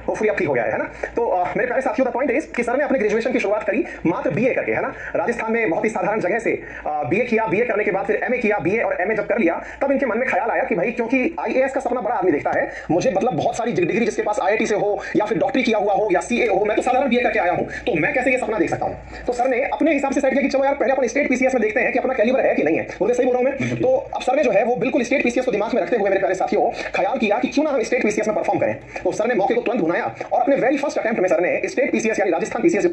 Hopefully अब ठीक हो गया है ना। तो मेरे प्यारे साथियों, द पॉइंट इज कि सर ने अपने ग्रेजुएशन की शुरुआत करी मात्र बीए करके, है ना। राजस्थान में बहुत ही साधारण जगह से बीए किया, बीए करने के बाद फिर एमए किया, बीए और एमए जब कर लिया तब इनके मन में ख्याल आया कि भाई क्योंकि आईएएस का सपना बड़ा आदमी देखता है, मुझे मतलब बहुत सारी डिग्री जिसके पास आईआईटी से हो या फिर डॉक्टरी किया हुआ हो या सीए हो, मैं तो साधारण बीए करके आया हूं, तो मैं कैसे ये सपना देख सकता हूं। तो सर ने अपने हिसाब से सेट किया कि चलो यार पहले अपन स्टेट पीसीएस में देखते हैं कि अपना कैलिबर है कि नहीं है। बोलते सही बोल रहा हूं मैं? तो अब सर ने जो है वो बिल्कुल स्टेट पीसीएस को दिमाग में रखते हुए मेरे प्यारे साथियों ख्याल किया कि क्यों ना हम स्टेट पीसीएस में परफॉर्म करें। तो सर ने मौके को तुरंत भुनाया और अपने वेरी फर्स्ट अटेम्प्ट में सर ने स्टेट पीसीएस यानी राजस्थान पीसीएस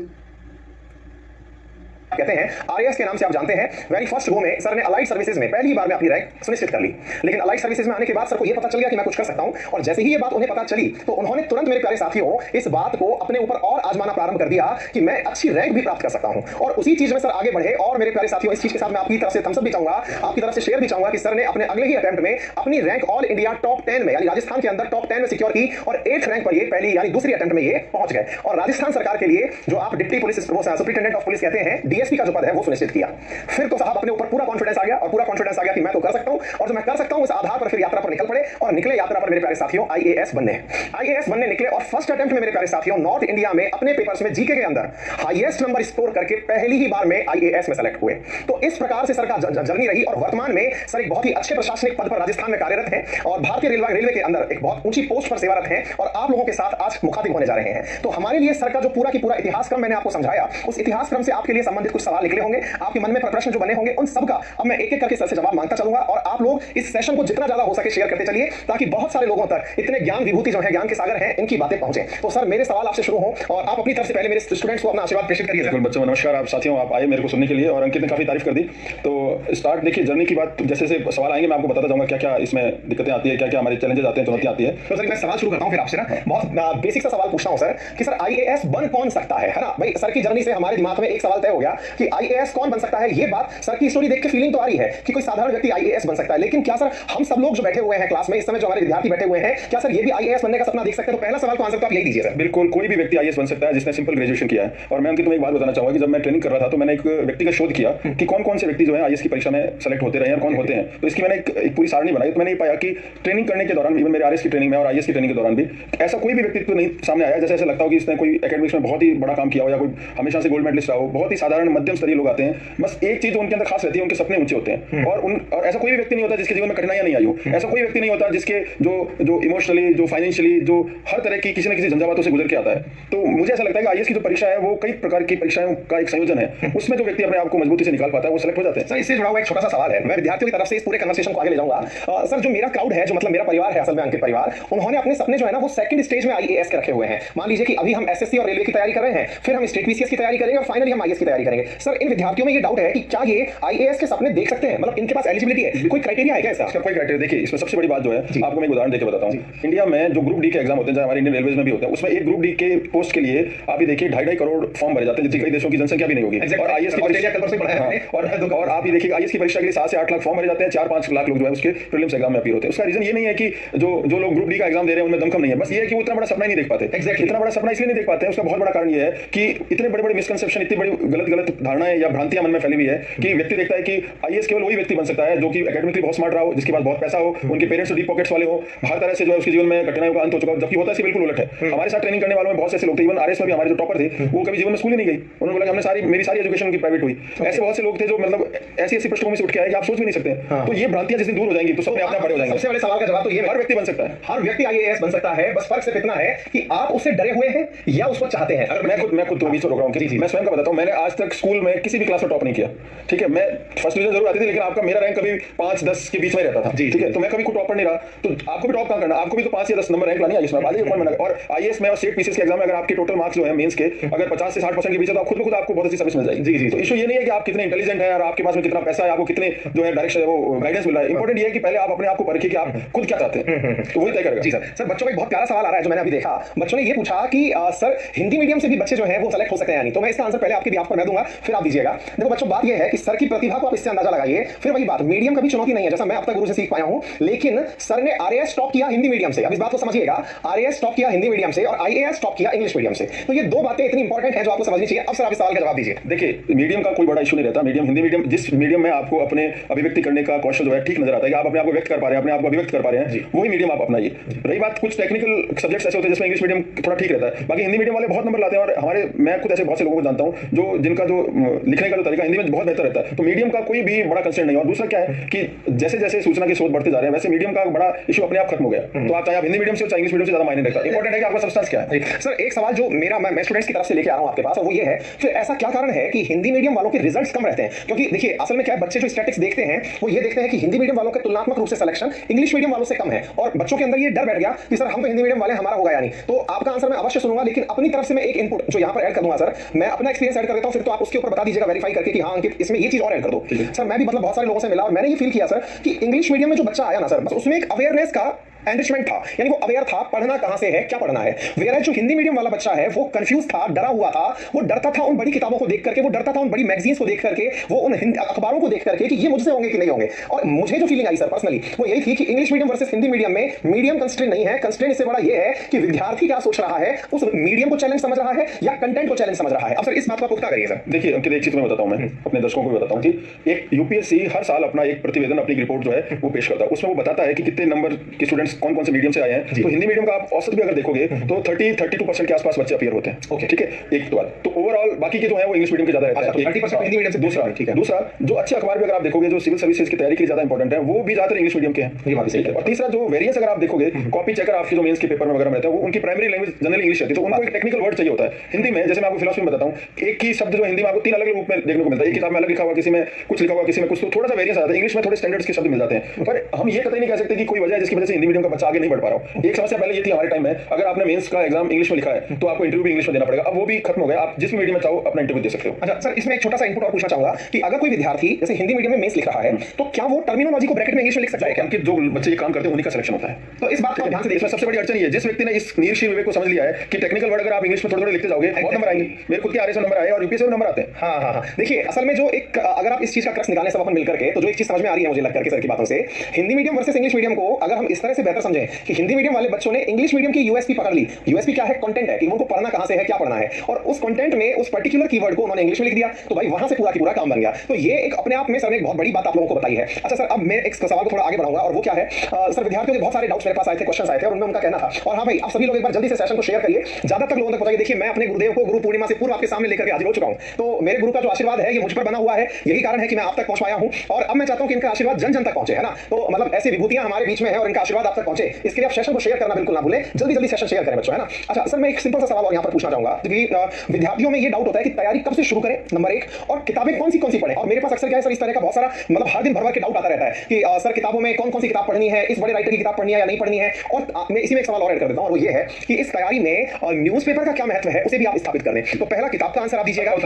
कहते हैं आरएएस के नाम से आप जानते हैं, वेरी फर्स्ट गो में सर ने अलाइड सर्विसेज में पहली बार में अपनी रैंक सुनिश्चित कर ली। लेकिन अलाइड सर्विसेज में आने के बाद सर को यह पता चल गया कि मैं कुछ कर सकता हूं, और जैसे ही ये बात उन्हें पता चली तो उन्होंने तुरंत मेरे प्यारे साथियों इस बात को अपने ऊपर और आजमाना प्रारंभ कर दिया कि मैं अच्छी रैंक भी प्राप्त कर सकता हूं। और उसी चीज में सर आगे बढ़े। और मेरे प्यारे साथियों, इस चीज के साथ मैं आपकी तरफ से थम्स अप भी चाहूंगा, आपकी तरफ से शेयर भी चाहूंगा कि सर ने अपने अगले ही अटेम्प्ट में अपनी रैंक ऑल इंडिया टॉप 10 में यानी राजस्थान के अंदर टॉप 10 में सिक्योर की और 8th रैंक पर ये पहली यानी दूसरी अटेम्प्ट में ये पहुंच गए। और राजस्थान सरकार के लिए जो आप deputy police superintendent of police कहते हैं, डीएसपी का जो पद है वो सुनिश्चित किया। फिर तो साहब अपने ऊपर पूरा कॉन्फिडेंस आ गया और पूरा कॉन्फिडेंस आ गया कि मैं तो कर सकता हूं, और जो मैं कर सकता हूं उस आधार पर फिर यात्रा पर निकल पड़े और निकले यात्रा पर मेरे प्यारे साथियों आईएएस बनने। आईएएस बनने निकले और फर्स्ट अटेम्प्ट में मेरे प्यारे साथियों नॉर्थ इंडिया में अपने पेपर्स में जीके के अंदर हाईएस्ट नंबर स्कोर करके पहली ही बार में आईएएस में सेलेक्ट हुए। तो इस प्रकार से सर का जर्नी रही और वर्तमान में सर एक बहुत ही अच्छे प्रशासनिक पद पर राजस्थान में कार्यरत हैं और भारतीय रेलवे के अंदर एक बहुत ऊंची पोस्ट पर सेवारत हैं और आप लोगों के साथ आज मुखातिब होने जा रहे हैं। तो हमारे लिए सर का जो पूरा की पूरा इतिहास क्रम मैंने आपको समझाया, उस इतिहास क्रम से आपके लिए संबंधित कुछ सवाल निकले होंगे, आपके मन में प्रश्न जो बने होंगे उन सब का अब मैं एक एक करके सर से जवाब मांगता चलूंगा और आप लोग इस सेशन को जितना ज्यादा हो सके शेयर करते चलिए ताकि बहुत सारे लोगों तक इतने ज्ञान विभूति जो है, ज्ञान के सागर हैं, इनकी बातें पहुंचे। तो सर मेरे सवाल आपसे शुरू हो और आप अपनी तरफ से पहले मेरे स्टूडेंट्स को अपना आशीर्वाद प्रेषित करिए। बिल्कुल बच्चों, नमस्कार। आप साथियों, आप आए मेरे को सुनने के लिए और अंकित ने काफी तारीफ कर दी। तो स्टार्ट देखिए जर्नी की बात, जैसे जैसे सवाल आएंगे मैं आपको बताता जाऊंगा क्या क्या इसमें दिक्कतें आती है, क्या क्या हमारे चैलेंजेस आते हैं, चुनौतियां आती है। तो सर मैं सवाल शुरू करता हूं फिर आपसे ना, बहुत बेसिक सा सवाल पूछता हूं सर कि सर आईएएस बन कौन सकता है ना। भाई सर की जर्नी से हमारे दिमाग में एक सवाल तय हो गया कि आईएएस कौन बन सकता है। ये बात सर की स्टोरी देख के फीलिंग तो आ रही है कि कोई साधारण व्यक्ति आईएएस बन सकता है, लेकिन क्या सर हम सब लोग जो बैठे हुए हैं क्लास में इस समय, जो हमारे विद्यार्थी बैठे हुए हैं, क्या सर ये भी आईएएस बनने का सपना देख सकते हैं? तो पहला सवाल का आंसर तो आप यही दीजिए सर। बिल्कुल, कोई भी व्यक्ति आईएएस बन सकता है जिसने सिंपल ग्रेजुएशन किया है। और मैं अंकित तुम्हें एक बात बताना चाहूंगा कि जब मैं ट्रेनिंग कर रहा था तो मैंने एक व्यक्ति का शोध किया कि कौन कौन से व्यक्ति जो है आईएएस की परीक्षा में सेलेक्ट होते रहे हैं और कौन होते हैं। तो इसकी मैंने एक पूरी सारणी बनाई। तो मैंने ये पाया कि ट्रेनिंग करने के दौरान, इवन मेरे आरएस की ट्रेनिंग में और आईएएस की ट्रेनिंग के दौरान भी ऐसा कोई भी व्यक्तित्व नहीं सामने आया जैसे ऐसा लगता हो कि इसने कोई एकेडमिक्स में बहुत ही बड़ा काम किया हो या कोई हमेशा से गोल्ड मेडलिस्ट रहा हो। बहुत ही साधारण मध्यम स्तरीय लोग आते हैं, बस एक चीज उनके अंदर खास रहती है, उनके सपने ऊंचे होते हैं। और ऐसा कोई भी व्यक्ति नहीं होता जिसके जीवन में कठिनाइयां नहीं आई हो। ऐसा कोई व्यक्ति नहीं होता जिसके जो इमोशनली, जो फाइनेंशियली, जो हर तरह की किसी न किसी झंझावातों से गुजर के आता है। तो मुझे ऐसा लगता है कि आईएएस की जो परीक्षा है वो कई प्रकार की परीक्षाओं का एक संयोजन है। उसमें जो व्यक्ति अपने आप को मजबूती से निकाल पाता है वो सेलेक्ट हो जाते हैं। सर इससे जुड़ा हुआ एक छोटा सा सवाल है, मैं विद्यार्थियों की तरफ से इस पूरे कन्वर्सेशन को आगे ले जाऊंगा। सर जो मेरा क्राउड है, जो मतलब मेरा परिवार है, असल में अंकित परिवार, उन्होंने अपने सपने जो है ना वो सेकंड स्टेज में आईएएस के रखे हुए हैं। मान लीजिए कि अभी हम एसएससी और रेलवे की तैयारी कर रहे हैं, फिर हम स्टेट पीसीएस की तैयारी करेंगे और फाइनली हम आईएएस की तैयारी करेंगे। सर इन विद्यार्थियों में ये डाउट है कि क्या ये आईएएस के सपने देख सकते हैं, मतलब इनके पास एलिजिबिलिटी है, कोई क्राइटेरिया है क्या इसका? कोई क्राइटेरिया देखिए, इसमें सबसे बड़ी बात जो है आपको मैं एक उदाहरण देकर बताता हूँ। इंडिया में जो ग्रुप डी के एग्जाम होते हैं, हमारे इंडियन रेलवेज में भी होते हैं, उसमें एक ग्रुप डी के पोस्ट के लिए आप ये देखिए 2.5 करोड़ फॉर्म भरे जाते हैं, जितनी कई देशों की जनसंख्या भी नहीं होगी। और आईएएस की परीक्षा और आप ये देखिए आईएएस की परीक्षा के लिए 7 से 8 लाख फॉर्म भरे जाते हैं, 4-5 लाख लोग जो है उसके प्रीलिम्स एग्जाम में अपीयर होते हैं। उसका रीजन ये नहीं है कि जो लोग ग्रुप डी का एग्जाम दे रहे हैं उनमें दमखम नहीं है, बस ये है कि वो इतना बड़ा सपना नहीं देख पाते। इतना बड़ा सपना इसलिए नहीं देख पाते हैं, उसका बहुत बड़ा कारण ये है कि इतने बड़े बड़े मिसकंसेप्शन, इतनी बड़ी गलत धारणाएं या भ्रांतियां मन में फैली हुई है कि व्यक्ति देखता है कि आईएएस केवल वही व्यक्ति बन सकता है जो कि एकेडमिकली बहुत स्मार्ट रहा हो, जिसके पास बहुत पैसा हो, उनके पेरेंट्स डीप पॉकेट्स वाले हो, हर तरह से जो है उसके जीवन में कठिनाइयों का अंत हो चुका हो। जबकि होता है बिल्कुल उलट है। हमारे साथ ट्रेनिंग करने वालों में बहुत से ऐसे लोग थे, इवन आरएस में भी हमारे जो टॉपर थे वो कभी जीवन में स्कूल ही नहीं गई। उन्होंने बोला कि हमने मेरी सारी एजुकेशन उनकी प्राइवेट हुई। ऐसे बहुत से लोग थे जो मतलब ऐसी पृष्ठभूमि से उठ के आए कि आप सोच भी नहीं सकते। तो ये भ्रांतियां जिस दिन दूर हो जाएंगी तो सब अपने आप बड़े हो जाएंगे। सबसे बड़े सवाल का जवाब तो ये, हर व्यक्ति बन सकता है, हर व्यक्ति आईएएस बन सकता है, बस फर्क सिर्फ इतना है कि आप उससे डरे हुए हैं या उसको चाहते हैं। अगर मैं खुद तो बीच में रोक रहा हूं, मैं स्वयं का बताता हूं, मैंने आज तक स्कूल में किसी भी क्लास में टॉप नहीं किया। ठीक है, मैं फर्स्ट डिवीजन जरूर आती थी, लेकिन आपका मेरा रैंक कभी 5-10 के बीच में रहता था। ठीक है, तो मैं कभी कोई टॉपर नहीं रहा। तो आपको भी टॉप कहां करना, आपको भी तो 5 या 10 नंबर रैंक लानी है इसमें। और आईएएस में और स्टेट पीसीएस के एग्जाम में अगर आपके टोटल मार्क्स जो है मेंस के अगर 50 से 60% के बीच है तो आप खुद खुद आपको बहुत अच्छी सर्विस मिल जाएगी। जी। तो इशू ये नहीं है कि आप कितने इंटेलिजेंट हैं और आपके पास में कितना पैसा है, आपको कितने जो है डायरेक्शन है वो गाइडेंस मिल रहा है। इंपॉर्टेंट ये है कि पहले आप अपने आप को परखिए कि आप खुद क्या चाहते हैं, तो वही तय करेगा। जी सर बच्चों का एक बहुत प्यारा सवाल आ रहा है जो मैंने अभी देखा। बच्चों ने ये पूछा कि सर हिंदी मीडियम से भी बच्चे जो है वो सेलेक्ट हो सकते हैं या नहीं। तो मैं इसका आंसर पहले आपके बिहाफ पर मैं दूंगा फिर आप दीजिएगा। देखो बच्चों, बात यह है कि सर की प्रतिभा को आप इससे अंदाजा लगाइए। फिर वही बात, मीडियम कभी चुनौती नहीं है, जैसा मैं अब तक गुरु से सीख पाया हूं। लेकिन सर ने आरएएस टॉप किया हिंदी मीडियम से, अब इस बात को समझिएगा, आरएएस टॉप किया हिंदी मीडियम से और आईएएस टॉप किया इंग्लिश मीडियम से। तो ये दो बातें इतनी इंपॉर्टेंट है जो आपको समझनी चाहिए। अब सर आप इस सवाल का जवाब दीजिए। देखिए, मीडियम का कोई बड़ा इशू नहीं रहता। मीडियम, हिंदी मीडियम, जिस मीडियम में आपको अपने अभिव्यक्ति करने का कौशल जो है ठीक नजर आता है कि आप अपने आप को व्यक्त कर पा रहे हैं, अपने आप को अभिव्यक्त कर पा रहे हैं, वही मीडियम आप अपनाइए। रही बात कुछ टेक्निकल सब्जेक्ट्स ऐसे होते हैं जिसमें इंग्लिश मीडियम थोड़ा ठीक रहता है, बाकी हिंदी मीडियम वाले बहुत नंबर लाते हैं। और हमारे, मैं खुद ऐसे बहुत से लोगों को जानता हूं जो जिनका जो लिखने का जो तरीका हिंदी में बहुत बेहतर रहता है। तो मीडियम का कोई भी बड़ा कंसर्न नहीं है। और दूसरा क्या है कि जैसे जैसे सूचना की शोध बढ़ते जा रहे हैं वैसे मीडियम का बड़ा इशू अपने आप खत्म हो गया। तो आप चाहे आप हिंदी मीडियम से हो चाहे इंग्लिश मीडियम से, ज्यादा मायने नहीं रखता। इंपॉर्टेंट है कि आपका सब्सटेंस क्या है। सर एक सवाल जो मेरा मैं स्टूडेंट्स की तरफ से लेके आ रहा हूं आपके पास, और वो ये है फिर ऐसा क्या कारण है कि हिंदी मीडियम वालों के रिजल्ट्स कम रहते हैं? क्योंकि देखिए असल में क्या है, बच्चे जो स्टैटिस्टिक्स देखते हैं वो ये देखते हैं कि हिंदी मीडियम वालों के तुलनात्मक रूप से सिलेक्शन इंग्लिश मीडियम वालों से कम है, और बच्चों के अंदर ये डर बैठ गया कि सर हम तो हिंदी मीडियम वाले, हमारा होगा या नहीं। तो आपका आंसर मैं अवश्य सुनूंगा, लेकिन अपनी तरफ से मैं एक इनपुट जो यहाँ पर ऐड कर दूंगा सर, मैं अपना एक्सपीरियंस ऐड कर देता हूं, फिर तो आप उसके ऊपर बता दीजिएगा वेरीफाई करके कि हाँ अंकित इसमें ये चीज और ऐड कर दो। सर मैं भी मतलब बहुत सारे लोगों से मिला और मैंने ये फील किया सर कि इंग्लिश मीडियम में जो बच्चा आया ना सर, बस उसमें एक अवेयरनेस का एनरिचमेंट था, यानी वो अवेयर था पढ़ना कहां से है, क्या पढ़ना है। वेयर जो हिंदी मीडियम वाला बच्चा है वो कंफ्यूज था, डरा हुआ था, वो डरता था उन बड़ी किताबों को देख करके, वो डरता था उन बड़ी मैगजीन्स को देख करके, वो उन अखबारों को देख करके कि ये मुझसे होंगे कि नहीं होंगे। और मुझे जो फीलिंग आई सर पर्सनली वो यही थी कि English medium versus Hindi medium में मीडियम कंस्ट्रेंट नहीं है, कंस्ट्रेंट इससे बड़ा ये है कि विद्यार्थी क्या सोच रहा है, उस मीडियम को चैलेंज समझ रहा है या कंटेंट को चैलेंज समझ रहा है। अब सर इस बात को पुख्ता करिए सर। देखिए अंकित, एक चीज मैं बताता हूं, मैं अपने दर्शकों को भी बताता हूं कि एक यूपीएससी हर साल अपना एक प्रतिवेदन, अपनी रिपोर्ट जो है वो पेश करता है। उसमें वो बताता है कि कितने नंबर के स्टूडेंट्स कौन कौन से मीडियम से आए हैं। तो हिंदी मीडियम का आप औसत भी अगर देखोगे तो 30-32% के आसपास बच्चे अपीयर होते हैं। ओके ठीक है, एक तो बात। तो ओवरऑल बाकी के जो है वो इंग्लिश मीडियम के ज्यादा रहता है, 30% हिंदी मीडियम से। दूसरा, ठीक है। दूसरा जो अच्छे अखबार भी अगर आप देखोगे जो सिविल सर्विसेज की तैयारी के लिए ज्यादा इंपॉर्टेंट है वो भी ज्यादातर इंग्लिश मीडियम के हैं। ये बात सही है। और तीसरा जो वेरिएंस अगर आप देखोगे, कॉपी चेकर आपके जो मेंस के पेपर में वगैरह रहता है वो उनकी प्राइमरी लैंग्वेज जनरली इंग्लिश रहती है, तो उनको एक टेक्निकल वर्ड चाहिए होता है। हिंदी में जैसे मैं आपको फिलॉसफी में बताता हूं, एक ही शब्द जो हिंदी में आपको 3 अलग अलग रूप में देखने को मिलता है। एक किताब में अलग लिखा हुआ, किसी में कुछ लिखा हुआ, किसी में कुछ, तो थोड़ा सा वेरिएंस आता है। इंग्लिश में थोड़े स्टैंडर्ड्स के शब्द मिल जाते हैं, पर हम ये कतई नहीं कह सकते कि कोई वजह है जिसकी वजह से हिंदी मीडियम का बच्चा आगे नहीं बढ़ पा रहा हो। एक समस्या पहले ये थी हमारे टाइम में, अगर आपने मेंस का एग्जाम इंग्लिश में लिखा है तो आपको इंटरव्यू भी इंग्लिश में देना पड़ेगा। अब वो भी खत्म हो गया, आप जिस मीडियम में चाहो अपना इंटरव्यू दे सकते हो। अच्छा सर, इसमें एक छोटा सा इनपुट और पूछना चाहूंगा कि अगर कोई विद्यार्थी जैसे हिंदी मीडियम में मेंस लिख रहा है तो क्या वो टर्मिनोलॉजी को ब्रैकेट में इंग्लिश में लिख सकता है क्या? क्योंकि जो बच्चे ये काम करते हैं उन्हीं का सिलेक्शन होता है। तो इस बात को ध्यान से देखिए, इसमें सबसे बड़ी अड़चन ये है, जिस व्यक्ति ने इस निरीक्षण विवेक को समझ लिया है कि टेक्निकल वर्ड अगर आप इंग्लिश में थोड़े थोड़े लिखते जाओगे बहुत नंबर आएंगे। मेरे खुद के आरएस में नंबर आए और यूपीएससी में नंबर आते हैं। हाँ, देखिए असल में जो एक अगर आप इस चीज का क्रक्स निकालें सब अपन मिलकर के, तो जो एक चीज समझ में आ रही है मुझे लगता है सर की बातों से, Hindi medium versus English medium को अगर हम इस तरह से बेहतर समझें कि हिंदी मीडियम वाले बच्चों ने इंग्लिश मीडियम की यूएसपी पकड़ ली। यूएसपी क्या है? कंटेंट है कि उनको पढ़ना कहां से है, क्या पढ़ना है, और उस कंटेंट में उस पर्टिकुलर कीवर्ड को उन्होंने इंग्लिश में लिख दिया, तो भाई वहां से पूरा की पूरा काम बन गया। तो ये एक अपने आप में सर ने एक बहुत बड़ी बात आप लोगों को बताई है। अच्छा सर, अब मैं एक सवाल को थोड़ा आगे बढ़ाऊंगा और वो क्या है, सर विद्यार्थियों के बहुत सारे डाउट्स मेरे पास आए थे, क्वेश्चंस आए थे और उनमें उनका कहना था, और हाँ भाई आप सभी लोग एक बार जल्दी से सेशन को शेयर करिए, ज्यादा तक लोगों तक पहुंचाइए। देखिए मैं अपने गुरुदेव को गुरु पूर्णिमा से पूर्व आपके सामने लेकर के हाजिर हो चुका हूं, तो मेरे गुरु का जो आशीर्वाद है ये मुझ पर बना हुआ है, यही कारण है कि मैं आप तक पहुंच पाया हूं, और अब मैं चाहता हूं कि इनका आशीर्वाद जन जन तक पहुंचे, है ना। तो मतलब ऐसी विभूतियां हमारे बीच में है और इनका आशीर्वाद आप तक पहुंचे, इसके लिए आप सेशन को शेयर करना बिल्कुल ना भूलें, जल्दी जल्दी सेशन शेयर करें बच्चों, है ना। अच्छा सर, मैं एक सिंपल सा सवाल और यहाँ पर पूछना चाहूंगा कि विद्यार्थियों में ये डाउट होता है कि तैयारी कब से शुरू करें, नंबर एक, और किताबें कौन सी पढ़ें। और मेरे पास अक्सर क्या है सर, इस तरह का बहुत सारा मतलब हर दिन भर भर के डाउट आता रहता है कि सर किताबों में कौन कौन सी किताब पढ़नी है, इस बड़े राइटर की किताब पढ़नी है या नहीं पढ़नी है। और मैं इसी में एक सवाल और ऐड कर देता हूं, और वो ये है कि इस तैयारी में न्यूज़पेपर का क्या महत्व है, उसे भी आप स्थापित कर दें। तो पहला किताब का आंसर आप दीजिएगा और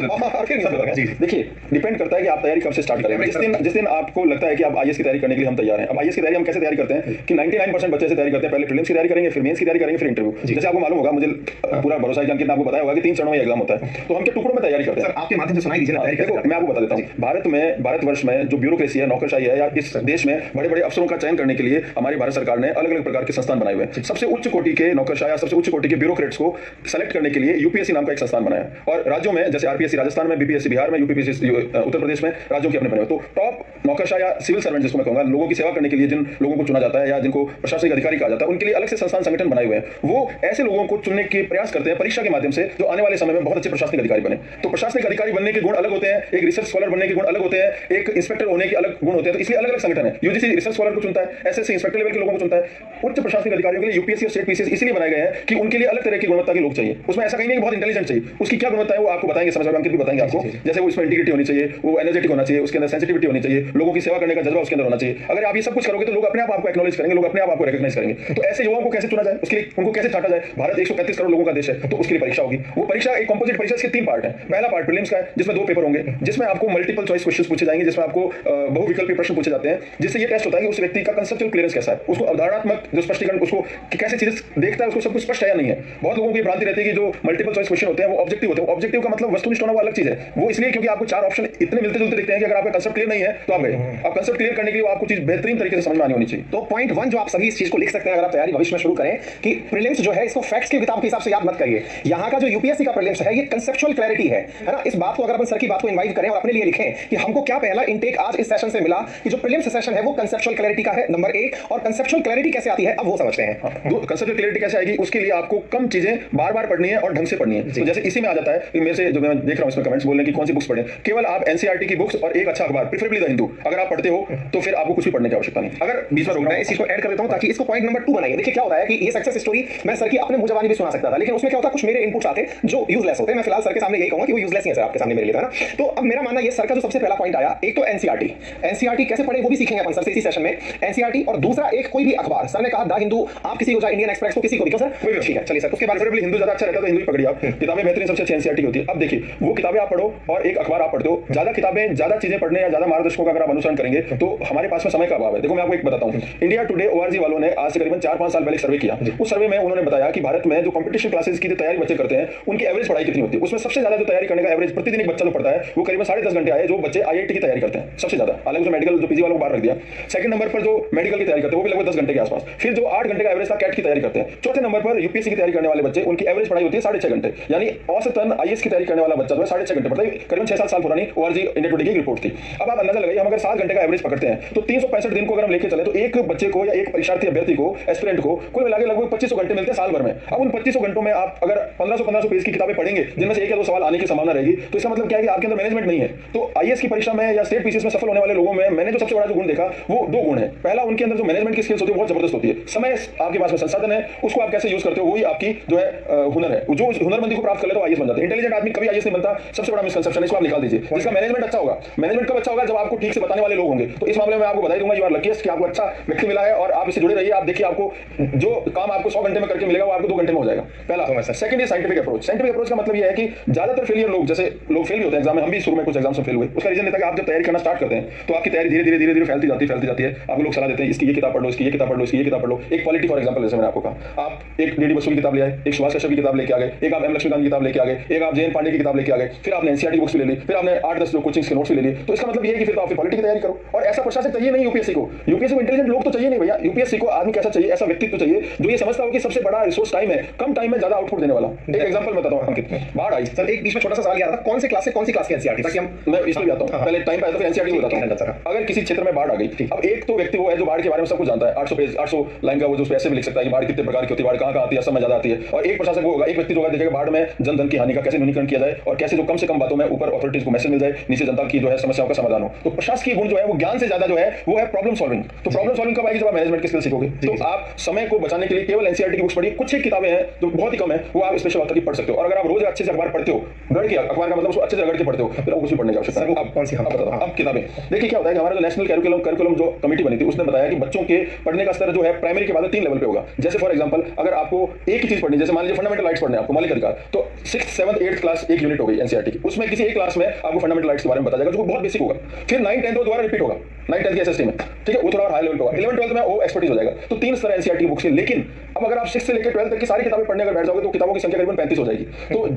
फिर न्यूज़पेपर का। जी देखिए, डिपेंड करता है कि आप तैयारी कब से स्टार्ट करें। जिस दिन आपको लगता है कि आप आईएएस की तैयारी करने के लिए हम तैयार हैं। अब आईएएस की तैयारी हम कैसे तैयारी करते हैं कि 99% बच्चे से तैयारी करते हैं, पहले प्रीलिम्स की तैयारी करेंगे, फिर मेंस की तैयारी करेंगे, फिर इंटरव्यू। जैसे आपको मालूम होगा, मुझे पूरा भरोसा है कि अंकित ने आपको बताया होगा कि 3 चरणों में एग्जाम होता है, तो हम क्या टुकड़ों में तैयारी करते हैं। आपके माध्यम से सुनाई दीजिए ना। देखो मैं आपको बता देता हूं, भारतवर्ष में जो ब्यूरोक्रेसी है, नौकरशाही है, या इस देश में बड़े बड़े अफसरों का चयन करने के लिए हमारी भारत सरकार ने अलग अलग प्रकार के संस्थान बनाए हुए हैं। सबसे उच्च कोटि के नौकरशाह या सबसे उच्च कोटि के ब्यूरोक्रेट्स को सेलेक्ट करने के लिए यूपीएससी नाम का एक संस्थान बनाया है। और राज्यों में जैसे आरपीएससी राजस्थान में, बीपीएससी बिहार में, यूपीपीएससी उत्तर प्रदेश में, राज्यों के अपने बने हुए। तो टॉप नौकरशाह या सिविल सर्वेंट जिसको मैं कहूंगा, लोगों की सेवा करने के लिए जिन लोगों को चुना जाता है या जिनको प्रशासनिक अधिकारी कहा जाता है, उनके लिए अलग से संस्थान संगठन बनाए हुए हैं। वो ऐसे लोगों को चुनने के प्रयास करते हैं परीक्षा के माध्यम से जो आने वाले समय में बहुत अच्छे प्रशासनिक अधिकारी बने। तो प्रशासनिक अधिकारी बनने के गुण अलग होते हैं, एक रिसर्च स्कॉलर बनने के गुण अलग होते हैं, एक इंस्पेक्टर होने के अलग गुण होते हैं। तो इसलिए अलग अलग संगठन है। यूजीसी रिसर्च स्कॉलर को चुनता है, एसएससी इंस्पेक्टर लेवल के लोगों को चुनता है। उच्च प्रशासनिक अधिकारियों के लिए यूपीएससी और स्टेट पीसीएस इसलिए बनाए गए हैं कि उनके लिए अलग तरह की गुणवत्ता के लोग चाहिए। उसमें ऐसा कहीं नहीं कि बहुत इंटेलिजेंट चाहिए, उसकी क्या गुणवत्ता है वो आपको बताएंगे, समझ अंकित भी बताएंगे आपको। जैसे वो इसमें इंटीग्रिटी होनी चाहिए, वो एनर्जेटिक होना चाहिए, उसके अंदर सेंसिटिविटी होनी चाहिए, लोगों की सेवा करने का जज्बा उसके अंदर होना चाहिए। अगर आप ये सब कुछ करोगे तो लोग अपने आप आपको एक्नॉलेज करेंगे, लोग अपने आप आपको रिकॉग्नाइज करेंगे। तो ऐसे युवाओं को कैसे चुना जाए, उसके लिए उनको कैसे छाटा जाए। भारत 135 करोड़ लोगों का देश है, तो उसके लिए परीक्षा होगी। वो परीक्षा एक कंपोजिट परीक्षा, इसके 3 पार्ट है। पहला पार्ट प्रीलिम्स का है, जिसमें 2 पेपर होंगे, जिसमें आपको मल्टीपल चॉइस क्वेश्चंस पूछे जाएंगे, जिसमें आपको बहुविकल्पी प्रश्न पूछे जाते हैं, जिससे ये टेस्ट होता है कि उस व्यक्ति का कंसेप्चुअल क्लियरेंस कैसा है, उसको अवधारणात्मक जो स्पष्टीकरण, उसको कैसे चीजें देखता है, उसको सब कुछ स्पष्ट है या नहीं है। बहुत लोगों की भ्रांति रहती है कि जो मल्टीपल चॉइस क्वेश्चन होते हैं वो ऑब्जेक्टिव होते हैं। ऑब्जेक्टिव का मतलब वस्तुनिष्ठ होना, वो अलग चीज है। वो इसलिए क्योंकि आपको 4 ऑप्शन इतने मिलते जुलते दिखते हैं कि अगर आपका कंसेप्ट क्लियर नहीं है तो आप गए। अब कंसेप्ट क्लियर करने के लिए आपको चीज बेहतरीन तरीके से समझ में आनी होनी चाहिए। तो पॉइंट 1 जो आप सभी इस चीज को लिख सकते हैं अगर आप तैयारी भविष्य में शुरू करें, कि प्रीलिम्स जो है इसको फैक्ट्स की किताब के हिसाब से याद मत करिए। यहाँ का जो यूपीएससी का प्रीलिम्स है ये कंसेप्चुअल क्लैरिटी है ना। इस बात को अगर अपन सर की बात को इनवाइट करें और अपने लिए लिखें कि हमको क्या पहला इंटेक आज इस सेशन से मिला कि जो प्रीलिम्स सेशन है वो कंसेप्चुअल क्लैरिटी का है, नंबर 1। और कंसेप्चुअल क्लैरिटी कैसे आती है अब वो समझते हैं। कंसेप्चुअल क्लैरिटी कैसे आएगी, उसके लिए आपको कम चीजें बार-बार पढ़नी है और ढंग से पढ़नी है। तो जैसे इसी में आ जाता है कि मेरे से जो मैं देख रहा हूं इसमें कमेंट्स बोल रहे हैं कि कौन सी बुक्स पढ़ें। केवल आप एनसीईआरटी की बुक्स और एक अच्छा अखबार, प्रेफरेबली द हिंदू, अगर आप पढ़ते हो तो फिर आपको कुछ भी पढ़ने की आवश्यकता नहीं। अगर बीच में रोकना मैं इस चीज को ऐड कर देता हूं ताकि इसको पॉइंट नंबर 2 बनाइए। देखिए क्या होता है कि ये सक्सेस स्टोरी मैं सर की अपने मुंह जबानी भी सुना सकता था, लेकिन उसमें क्या होता है कुछ मेरे इनपुट्स आते जो यूजलेस होते। मैं फिलहाल सर के सामने यही कहूंगा कि वो यूजलेस ही है सर आपके सामने मेरे लिए, था ना। तो अब मेरा मानना ये सर का जो सबसे पहला पॉइंट आया, एक तो एनसीईआरटी कैसे पढ़े वो भी सीखेंगे अपन सर से इसी सेशन में, एनसीईआरटी। और दूसरा एक कोई भी अखबार, सर ने कहा द हिंदू, आप किसी को चाहे इंडियन एक्सप्रेस को, किसी को भी, सर कोई भी, ठीक है चलिए सर। उसके बाद प्रेफरेबली हिंदू ज्यादा अच्छा रहता है तो हिंदू ही पकड़िए आप। किताबें बेहतरीन सबसे अच्छी एनसीईआरटी होती है। अब देखिए वो किताबें आप पढ़ो और एक अखबार आप पढ़ते हो, ज्यादा किताबें, ज्यादा चीजें पढ़ने या ज्यादा मार्गदर्शकों का अगर आप अनुसरण करेंगे तो हमारे पास में समय का अभाव है। देखो मैं आपको एक बताता हूं, इंडिया टुडे ओआरजी वालों ने आज से करीबन 4-5 साल पहले सर्वे किया। उस सर्वे में उन्होंने बताया कि भारत में जो कंपटीशन क्लासेस की तैयारी बच्चे करते हैं उनकी एवरेज पढ़ाई कितनी होती है। उसमें सबसे ज्यादा जो तैयारी करने का एवरेज प्रतिदिन एक बच्चा जो पढ़ता है वो करीबन 10.5 घंटे आए, जो बच्चे आईआईटी की तैयारी करते हैं सबसे ज्यादा। हालांकि उसमें मेडिकल जो पीजी वालों को बाहर रख दिया। सेकंड नंबर पर जो मेडिकल की तैयारी करते हैं वो भी लगभग 10 घंटे के आसपास। फिर जो 8 घंटे का एवरेज था कैट की तैयारी करते हैं। चौथे नंबर पर यूपीएससी की तैयारी करने वाले बच्चे, उनकी एवरेज पढ़ाई होती है 6.5 घंटे। यानी औसतन आईएएस की तैयारी करने वाला बच्चा जो है 6.5 घंटे पढ़ता है। करीबन 6-7 साल पुरानी ओआरजी इंडिया टुडे की रिपोर्ट थी। अब आप अंदाजा लगाइए, हम अगर 7 घंटे का एवरेज पकड़ते हैं तो 365 दिन को अगर हम लेके चले तो एक बच्चे को या एक परीक्षार्थी अभ्यर्थी को, एस्पिरेंट को, कुल मिला के लगभग 2500 घंटे मिलते हैं साल भर में। अब उन 2500 घंटों में आप अगर 1500 पेज की किताबें पढ़ेंगे जिनमें से 1 या 2 सवाल आने की संभावना रहेगी, तो इसका मतलब क्या है कि आपके अंदर मैनेजमेंट नहीं है। तो आईएएस की परीक्षा में या स्टेट पीसीएस में सफल होने वाले लोगों में मैंने जो सबसे बड़ा जो गुण देखा वो 2 गुण है। पहला, उनके अंदर जो मैनेजमेंट की स्किल्स होती है बहुत जबरदस्त होती है। समय आपके पास में संसाधन है, उसको आप कैसे यूज करते हो वही आपकी जो है हुनर है। जो हुनरमंदी को प्राप्त कर ले तो आईएएस बन जाते हैं। इंटेलिजेंट आदमी कभी आईएएस नहीं बनता, सबसे बड़ा मिसकंसेप्शन है, इसको आप निकाल दीजिए। जिसका मैनेजमेंट अच्छा होगा, मैनेजमेंट कब अच्छा होगा, जब आपको ठीक से बताने वाले लोग होंगे। तो इस मामले में आपको बधाई दूंगा, यू आर लकीस्ट कि आपको अच्छा व्यक्ति मिला है और आप इससे जुड़े रहिए। आप देखिए आपको जो काम आपको 100 घंटे में करके मिलेगा वो आपको 2 घंटे में हो जाएगा। पहला। Second is scientific approach. Scientific approach का मतलब यह है कि ज्यादातर फेलियर लोग, जैसे लोग फेल होते हैं एग्जाम में, हम भी शुरू में कुछ एग्जाम से फेल हुए। उसका रीजन ये था कि आप जब तैयारी करना स्टार्ट करते हैं तो आपकी तैयारी धीरे धीरे फैलती जाती है। आपको लोग सलाह देते हैं इसकी ये किताब पढ़ लो, इसकी ये किताब पढ़ लो, इसकी ये किताब पढ़ लो। एक पॉलिटी फॉर एग्जांपल, जैसे मैंने आपको कहा, आप एक डीडी बसु की किताब ले आए, एक सुभाष कश्यप की किताब लेके आ गए, एक आप एम लक्ष्मीकांत की किताब लेके आ गए, एक आप जयंत पांडे की किताब लेके आ गए, फिर आपने एनसीईआरटी बुक्स ले ली, फिर आपने 8-10 जो कोचिंग्स के नोट्स भी ले लिए। तो इसका मतलब ये है कि फिर तो आप पॉलिटी की तैयारी करो। और ऐसा प्रशासक चाहिए नहीं यूपीएससी को। यूपीएससी को इंटेलिजेंट लोग तो चाहिए नहीं भैया। यूपीएससी को आदमी कैसा चाहिए, ऐसा व्यक्तित्व चाहिए जो ये समझता हो कि सबसे बड़ा रिसोर्स टाइम है, कम टाइम में ज्यादा आउटपुट देने वाला। एक एग्जांपल बताता हूं अंकित, बाढ़ आई सर, एक बीच में छोटा सा सवाल याद था, कौन से क्लास से कौन सी क्लास की एनसीईआरटी, ताकि हम, मैं इसमें भी आता हूं, पहले टाइम पे आया तो फिर एनसीईआरटी बताता हूं। अगर किसी क्षेत्र में बाढ़ आ गई, अब एक तो व्यक्ति वो है जो बाढ़ के बारे में सब कुछ जानता है, 800 पेज 800 लाइन का वो जो ऐसे भी लिख सकता है कि बाढ़ कितने प्रकार की होती है, बाढ़ कहां आती है, असम में ज्यादा आती है। और एक प्रशासक वो होगा, एक व्यक्ति जो होगा देखेगा बाढ़ में जन धन की हानि का कैसे न्यूनीकरण किया जाए और कैसे जो कम से कम बातों में ऊपर अथॉरिटीज को मैसेज मिल जाए, नीचे जनता की जो है समस्याओं का समाधान हो। तो प्रशासकीय गुण जो है वो ज्ञान से ज्यादा जो है वो है प्रॉब्लम सॉल्विंग। तो प्रॉब्लम सॉल्विंग कब आएगी, जब आप मैनेजमेंट की स्किल सीखोगे। तो आप समय को बचाने के लिए केवल एनसीईआरटी की बुक्स पढ़िए, कुछ एक किताबें हैं जो बहुत ही कम है, वो आप स्पेशल ऑथर की पढ़ सकते हो। और अगर आप रोज अच्छे से अखबार पढ़ते हो, गढ़ के अखबार का मतलब उसको अच्छे से गढ़ के पढ़ते हो, फिर आपको कुछ भी पढ़ने की आवश्यकता है। अब कौन सी, हम बताता हूं। अब किताबें देखिए क्या होता है कि हमारा जो नेशनल करिकुलम जो कमेटी बनी थी उसने बताया कि बच्चों के पढ़ने का स्तर जो है प्राइमरी के बाद 3 लेवल पे होगा। जैसे फॉर एग्जांपल अगर आपको एक ही चीज पढ़नी, जैसे मान लीजिए फंडामेंटल राइट्स पढ़ने आपको, मौलिक अधिकार, तो 6th 7th 8th क्लास एक यूनिट हो गई एनसीईआरटी की। उसमें किसी एक क्लास में आपको फंडामेंटल राइट्स के बारे में बताया जाएगा जो बहुत बेसिक होगा। फिर 9th 10th वो दोबारा रिपीट होगा, 9th 10th की एसएसटी में, ठीक है, वो थोड़ा हाई लेवल पे होगा। 11th 12th में वो एक्सपर्टीज हो जाएगा। तो 3 स्तर एनसीईआरटी की बुक्स है। लेकिन अब अगर आप 6 से लेकर 12th तक की सारी किताबें पढ़ने अगर बैठ जाओगे तो किताबों की संख्या करीबन 35 हो जाएगी। तो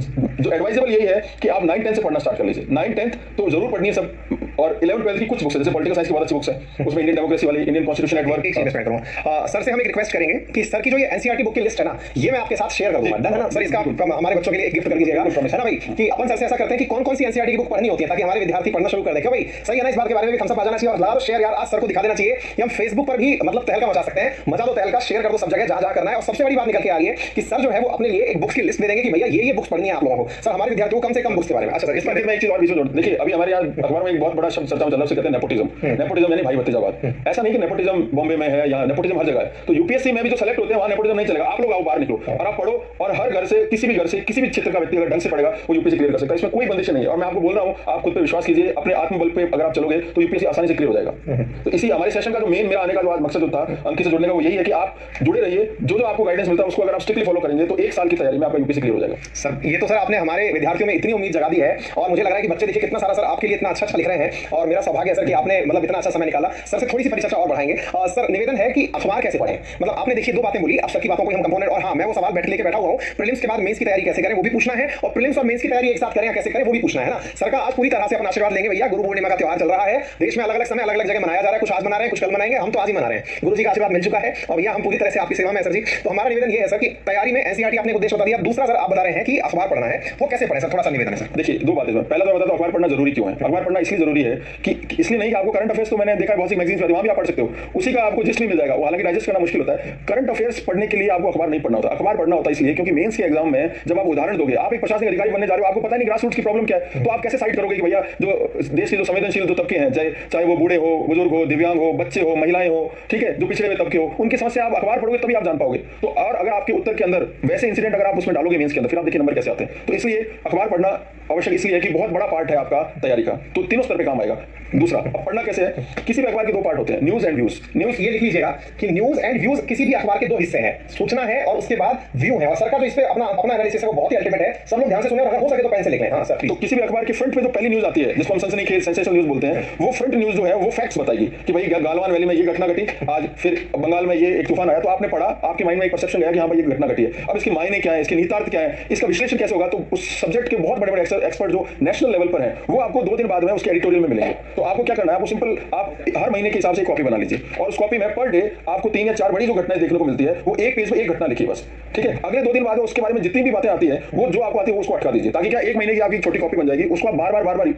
जो एडवाइजेबल यही है कि आप 9th 10th से पढ़ना स्टार्ट कर लीजिए। 9th 10th तो जरूर पढ़नी है सब, और 11th 12th की कुछ बुक्स है, जैसे पॉलिटिकल साइंस की बहुत अच्छी बुक्स है, उसमें इंडियन डेमोक्रेसी वाली, Indian constitution at work. Sir से हम एक रिक्वेस्ट करेंगे कि सर की जो ये एनसीईआरटी बुक की लिस्ट है ना, ये मैं आपके साथ शेयर कर दूंगा, डन है ना सर? इसका हमारे बच्चों के लिए एक गिफ्ट कर दीजिएगा, है ना भाई? कि अपन सर से ऐसा करते हैं कि कौन कौन सी एनसीईआरटी की बुक पढ़नी होती है ताकि हमारे विद्यार्थी पढ़ना शुरू कर दे। क्या भाई सही है ना? इस बात के बारे में भी थम्स अप आ जाना चाहिए और लाभ शेयर यार आज सर को दिखा देना चाहिए कि हम फेसबुक पर भी मतलब तहलका मचा सकते हैं। मजा तो तहलका, शेयर कर दो सब जगह जहां जहां करना है। और सबसे बड़ी बात निकल के आ रही है कि सर जो है वो अपने लिए एक बुक्स की लिस्ट दे देंगे कि भैया ये बुक्स पढ़नी है आप लोगों को। सर हमारे विद्यार्थियों को कम से कम बुक्स के बारे में। अच्छा सर, इस पर मैं एक चीज और बीच में जोड़, देखिए अभी हमारे यहाँ अखबार में एक बहुत बड़ा शब्द चर्चा में चल रहा है, उसे कहते हैं नेपोटिज्म। नेपोटिज्म यानी भाई भतीजावाद। ऐसा नहीं कि नेपोटिज्म बॉम्बे में है या नेपोटिज्म हर जगह है, तो यूपीएससी में भी जो सेलेक्ट होते हैं वहां नेपोटिज्म नहीं चलेगा। आप लोग आओ, बाहर निकलो और आप पढ़ो, और हर घर से किसी भी घर से किसी भी क्षेत्र का व्यक्ति अगर ढंग से पढ़ेगा वो यूपीएससी क्लियर कर सकता है। इसमें कोई बंदिश नहीं है, और मैं आपको बोल रहा हूं, आप खुद पे विश्वास कीजिए, अपने आत्मबल पे अगर आप चलोगे तो यूपीएससी आसानी से क्लियर हो जाएगा। तो इसी हमारे सेशन का जो मेन मेरा आने का जो आज मकसद होता है अंकित से जुड़ने का, वो यही है कि आप जुड़े रहिए, जो आपको गाइडेंस मिलता है उसको अगर आप स्ट्रिक्टली फॉलो करेंगे तो एक साल की तैयारी में आपका यूपीएससी क्लियर हो जाएगा। सर ये तो सर आपने हमारे विद्यार्थियों में इतनी उम्मीद जगा दी है, और मुझे लग रहा है कि बच्चे देखिए कितना सारा सर आपके लिए इतना अच्छा लिख रहे हैं, और मेरा सौभाग्य है सर कि आपने मतलब इतना अच्छा समय निकाला। सर से थोड़ी सी परिचर्चा और बढ़ाएंगे। सर निवेदन है कि अखबार कैसे पढ़ें, मतलब आपने देखिए दो बातें बोली, अब सर की बातों को हम कंपोनेंट, और हाँ मैं वो सवाल लेके बैठा हुआ हूँ, प्रीलिम्स के बाद मेंस की तैयारी कैसे करें वो भी पूछना है, और प्रीलिम्स और मेंस की तैयारी एक साथ करें या कैसे करें वो भी पूछना है ना। सर का आज पूरी तरह से अपना आशीर्वाद लेंगे भैया। गुरु पूर्णिमा का त्योहार चल रहा है, देश में अलग अलग समय अलग अलग जगह मनाया जा रहा है, कुछ आज मना रहे हैं कुछ कल मनाएंगे, हम तो आज ही मना रहे हैं। गुरु जी का आशीर्वाद मिल चुका है और भैया हम पूरी तरह से आपकी सेवा में सर जी। तो हमारा निवेदन ये है सर कि तैयारी में एनसीईआरटी आपने उद्देश्य बता दिया, दूसरा सर आप बता रहे हैं कि अखबार पढ़ना है, वो कैसे पढ़े सर, थोड़ा सा निवेदन है सर। देखिए दो बातें, पहला तो मैं बताता हूं अखबार पढ़ना जरूरी क्यों है। अखबार पढ़ना इसलिए जरूरी है कि इसलिए नहीं कि आपको करंट अफेयर्स, तो मैंने देखा है बहुत सी मैगजीन्स में वहां भी आप पढ़ सकते हो, उसी का आपको जिस्ट भी मिल जाएगा, वो हालांकि डाइजेस्ट करना मुश्किल होता है। करंट अफेयर्स पढ़ने के लिए आपको अखबार नहीं पढ़ना होता। अखबार पढ़ना होता है इसलिए क्योंकि मेंस के एग्जाम में जब आप उदाहरण दोगे, आप एक प्रशासनिक अधिकारी बनने जा रहे हो, आपको पता नहीं ग्रास रूट्स की प्रॉब्लम क्या है, तो आप कैसे साइड करोगे कि भैया जो देश के जो संवेदनशील जो तबके हैं, चाहे वो बूढ़े हो, बुजुर्ग हो, दिव्यांग हो, बच्चे हो, महिलाएं हो, ठीक है, जो पिछड़े हुए तबके हो, उनकी समस्या आप अखबार पढ़ोगे तभी आप जान पाओगे। तो और अगर आपके उत्तर के अंदर वैसे इंसिडेंट अगर आप उसमें डालोगे मेंस के अंदर, फिर आप देखिए नंबर कैसे आते हैं। तो इसलिए अखबार पढ़ना आवश्यक इसलिए है कि बहुत बड़ा पार्ट है आपका तैयारी का, तो तीनों स्तर पे काम आएगा। दूसरा, अब पढ़ना कैसे है, किसी भी अखबार के दो पार्ट होते हैं, न्यूज एंड व्यूज। न्यूज ये लिख लीजिएगा कि न्यूज एंड व्यूज किसी भी अखबार के दो हिस्से हैं, सूचना है और उसके बाद व्यू है, और सर का जो इस पे अपना एनालिसिस है वो बहुत ही अल्टीमेट है, सब लोग ध्यान से सुने और अगर हो सके तो पेन से लिख लें। हाँ सर। तो किसी भी अखबार के फ्रंट पे जो पहली न्यूज आती है जिसको हम सनसनीखेज सेंसेशनल न्यूज बोलते हैं, वो फ्रंट न्यूज जो है वो फैक्ट्स बताएगी कि भाई गालवान वैली में ये घटना घटी आज, फिर बंगाल में ये एक तूफान आया, तो आपने पढ़ा, आपके माइंड में एक परसेप्शन गया कि हाँ भाई ये घटना घटी है। अब इसके मायने क्या है, इसके निहितार्थ क्या है, इसका विश्लेषण कैसे होगा, तो उस सब्जेक्ट के बहुत बड़े बड़े एक्सपर्ट जो नेशनल लेवल पर हैं वो आपको 2 दिन बाद में उसके एडिटोरियल में मिलेंगे। तो आपको क्या करना है, आपको सिंपल आप हर महीने के हिसाब से एक कॉपी बना लीजिए, और उस कॉपी में पर डे आपको 3 या 4 बड़ी जो घटनाएं देखने को मिलती है वो एक पेज में एक घटना लिखिए बस, ठीक है। अगले 2 दिन बाद उसके बारे में जितनी भी बातें आती है वो जो आपको आती है उसको अटका दीजिए, ताकि क्या एक महीने की आपकी छोटी कॉपी बन जाएगी, उसको आप बार बार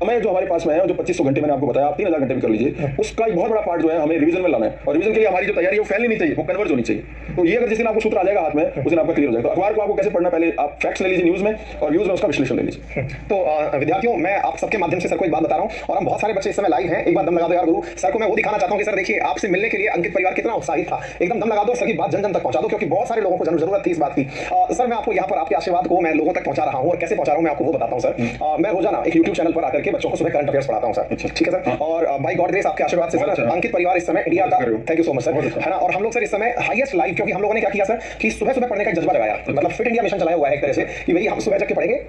समय जो हमारे पास में है, जो 2500 घंटे मैंने आपको बताया, आप 3000 घंटे भी कर लीजिए, उसका एक बहुत बड़ा पार्ट जो है हमें रिवीजन में लाना है, और रिवीजन के लिए हमारी जो तैयारी है वो फैलनी नहीं चाहिए, वो कन्वर्ज होनी चाहिए। तो ये अगर जिस दिन आपको सूत्र आ जाएगा हाथ में, उस दिन आपका क्लियर हो जाएगा। तो अखबार को आपको कैसे पढ़ना, पहले आप फैक्ट्स ले लीजिए न्यूज में, और व्यूज में उसका विश्लेषण ले लीजिए। तो विद्यार्थियों, मैं आप सबके माध्यम से सर को एक बात बता रहा हूँ, और हम बहुत सारे बच्चे इस समय लाइव हैं, एक बार दम लगा दो यार गुरु। सर को मैं वो दिखाना चाहता हूँ कि सर देखिए आपसे मिलने के लिए अंकित परिवार कितना उत्साहित था, एकदम दम लगा दो, सर की बात जन जन तक पहुंचा दो, क्योंकि बहुत सारे लोगों को जरूरत थी इस बात की। सर मैं आपको यहाँ पर आपके आशीर्वाद को मैं लोगों तक पहुंचा रहा हूँ, और कैसे पहुंचा रहा हूँ मैं आपको वो बताता हूँ सर। मैं रोजाना एक यूट्यूब चैनल पर आकर के बच्चों को सुबह करंट अफेयर्स पढ़ाता हूँ सर, ठीक है सर। और बाय गॉड ग्रेस आपके आशीर्वाद से सर अंकित परिवार इस समय इंडिया का, thank you so much sir, है ना। और हम लोग सर इस समय हाईएस्ट लाइव, क्योंकि हम लोगों ने क्या किया सर कि सुबह सुबह पढ़ने का जज्बा लगाया, मतलब फिट इंडिया मिशन चलाया हुआ है एक तरह से कि भाई हम सुबह जग के पढ़ेंगे,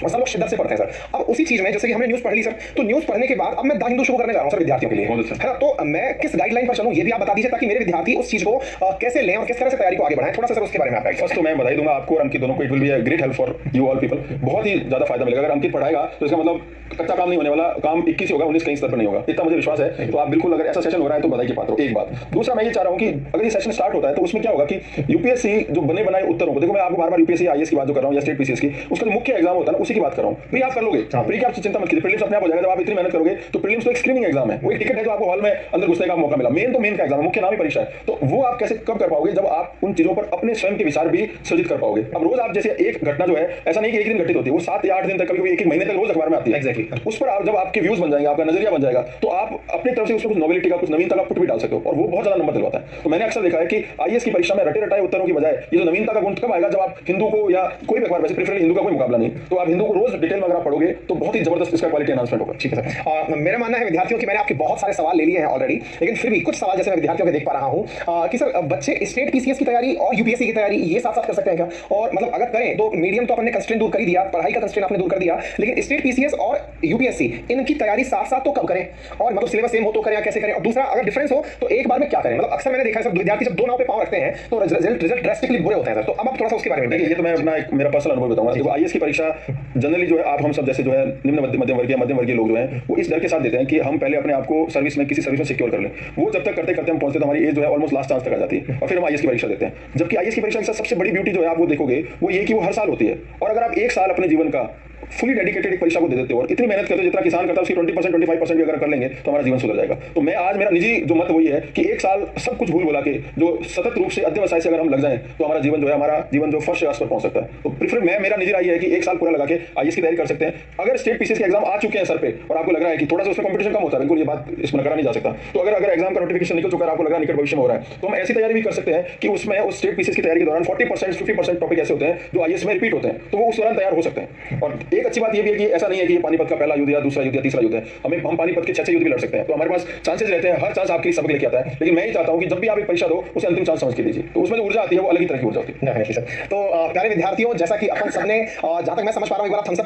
और सब लोग शिद्दत से पढ़ते हैं सर। अब उसी चीज में जैसे कि हमने न्यूज पढ़ ली सर, तो न्यूज पढ़ने के बाद अब मैं द हिंदू शुरू करने जा रहा हूं सर विद्यार्थियों के लिए, है ना। तो मैं किस गाइडलाइन पर चलूं ये भी आप बता दीजिए, ताकि मेरे विद्यार्थी उस चीज को कैसे लें और किस तरह से तैयारी को आगे बढ़ाएं, थोड़ा सा सर उसके बारे में आप। फर्स्ट तो मैं बधाई दूंगा आपको और अंकित दोनों को, it will be a great help for you all people, बहुत ही ज्यादा फायदा मिलेगा। अगर अंकित पढ़ाएगा तो इसका मतलब कच्चा काम नहीं होने वाला, काम 21 होगा, 19 कहीं स्तर पर नहीं होगा, इतना मुझे विश्वास है। तो आप बिल्कुल, अगर ऐसा सेशन हो रहा है तो बधाई के पात्र हो। एक बात। दूसरा, मैं ये चाह रहा हूं कि अगर ये सेशन स्टार्ट होता है तो उसमें क्या होगा कि यूपीएससी जो बने बनाए उत्तरों को, देखो मैं आपको बार-बार यूपीएससी आईएएस की बात जो कर रहा हूं या स्टेट पीसीएस की, उसका जो मुख्य एग्जाम होता है ना उसी की बात कर रहा हूं। प्री आप कर लोगे, प्री की आप चिंता मत कीजिए, प्रीलिम्स अपने आप हो जाएगा। जब आप इतनी मेहनत करोगे तो प्रीलिम्स तो एक स्क्रीनिंग एग्जाम है, वो एक टिकट है जो आपको हॉल में अंदर घुसने का मौका मिला। मेन तो मेन का एग्जाम, मुख्य नाम ही परीक्षा है। तो वो आप कैसे कब कर पाओगे, जब आप उन चीजों पर अपने स्वयं के विचार भी सृजित कर पाओगे। अब रोज आप जैसे एक घटना जो है, ऐसा नहीं कि एक दिन घटित होती है, वो 7 या 8 दिन तक, कभी-कभी 1-1 महीने तक रोज अखबार में आती है। एग्जैक्टली। उस पर आप जब आपके व्यूज बन जाएंगे, आपका नजरिया बन जाएगा, तो आप अपनी तरफ से उसमें कुछ नॉवेलिटी का, कुछ नवीनता का पुट भी डाल सकते हो, और वो बहुत ज्यादा नंबर दिलवाता है। तो मैंने अक्सर देखा है कि आईएएस की परीक्षा में रटे रटाए उत्तरों की बजाय ये जो नवीनता का गुण कब आएगा, जब आप हिंदू को, या कोई भी अखबार, वैसे प्रेफरेबली हिंदू का कोई मुकाबला नहीं, तो आप हिंदू को रोज डिटेल में अगर आप पढ़ोगे तो बहुत ही जबरदस्त इसका क्वालिटी एनहांसमेंट होगा। ठीक है सर। मेरा मानना है विद्यार्थियों की, मैंने आपके बहुत सारे सवाल ले लिए हैं ऑलरेडी, लेकिन फिर भी कुछ सवाल जैसे मैं विद्यार्थियों के देख पा रहा हूं कि सर बच्चे स्टेट पीसीएस की तैयारी और यूपीएससी की तैयारी ये साथ साथ कर सकते हैं क्या? और मतलब अगर करें तो मीडियम तो आपने कंस्ट्रेंट दूर कर ही दिया, पढ़ाई का कंस्ट्रेंट आपने दूर कर दिया, लेकिन स्टेट पीसीएस और यूपीएससी इनकी तैयारी साथ साथ तो कब करें, और मतलब सिलेबस सेम हो तो करें या कैसे करें, और दूसरा अगर डिफरेंस हो तो एक बार में क्या करें? मतलब अक्सर मैंने देखा है सर विद्यार्थी जब 2 नाव पे पांव रखते हैं तो रिजल्ट ड्रास्टिकली बुरे होते हैं सर। तो अब आप थोड़ा सा उसके बारे में देखिए, ये तो मैं अपना एक मेरा पर्सनल अनुभव बताऊंगा। देखो आईएएस की परीक्षा जनरली जो है, आप हम सब जैसे जो है निम्न मध्यम वर्गीय लोग जो हैं वो इस डर के साथ देते हैं कि हम पहले अपने आप को सर्विस में, किसी सर्विस में सिक्योर कर लें। वो जब तक करते करते हम पहुंचते तो हमारी एज जो है ऑलमोस्ट लास्ट चांस तक आ जाती है, और फिर हम आईएएस की परीक्षा देते हैं। जबकि आईएएस की परीक्षा की सबसे बड़ी ब्यूटी जो है आप वो देखोगे वो ये कि वो हर साल होती है, और अगर आप एक साल अपने जीवन का फुली डेडिकेटेड एक परीक्षा को दे देते हो और इतनी मेहनत करते हो जितना किसान करता है उसकी 20% 25% भी अगर कर लेंगे तो हमारा जीवन सुधर जाएगा। तो मैं आज मेरा निजी जो मत वही है कि एक साल सब कुछ भूल भुला के जो सतत रूप से अध्यवसाय से अगर हम लग जाएं तो हमारा जीवन जो है हमारा जीवन जो फर्स्ट क्लास पर पहुंच सकता है। तो प्रीफर मैं मेरा निजी राय है कि एक साल पूरा लगा के आईएएस की तैयारी कर सकते हैं। अगर स्टेट पीसीएस के एग्जाम आ चुके हैं सर पे और आपको लग रहा है कि थोड़ा सा उसमें कंपटीशन कम होता है, बिल्कुल ये बात इसमें नकारा नहीं जा सकता। तो अगर एग्जाम का नोटिफिकेशन निकल चुका है, आपको लग रहा है निकट भविष्य में हो रहा है, तो हम ऐसी तैयारी भी कर सकते हैं कि उसमें उस स्टेट पीसीएस की तैयारी के दौरान 40% 50% टॉपिक ऐसे होते हैं जो आईएएस में रिपीट होते हैं, तो वो उस दौरान तैयार हो सकते हैं। और एक अच्छी बात ये भी है कि ऐसा नहीं है कि ये पानीपत का पहला युद्ध या दूसरा युद्ध या तीसरा युद्ध है, हम पानीपत के 6 युद्ध भी लड़ सकते हैं। तो हमारे पास चांसेस रहते हैं, हर चांस आपके लिए सबक लेके आता है। लेकिन मैं ही चाहता हूं कि जब भी आप एक परीक्षा दो उसे अंतिम चांस समझ के लीजिए, तो उसमें जो ऊर्जा आती है वो अलग ही तरह की ऊर्जा होती है। Definitely sir. तो प्यारे विद्यार्थियों, जैसा कि अपन सबने जहां तक मैं समझ पा रहा हूं, एक बार थम्स अप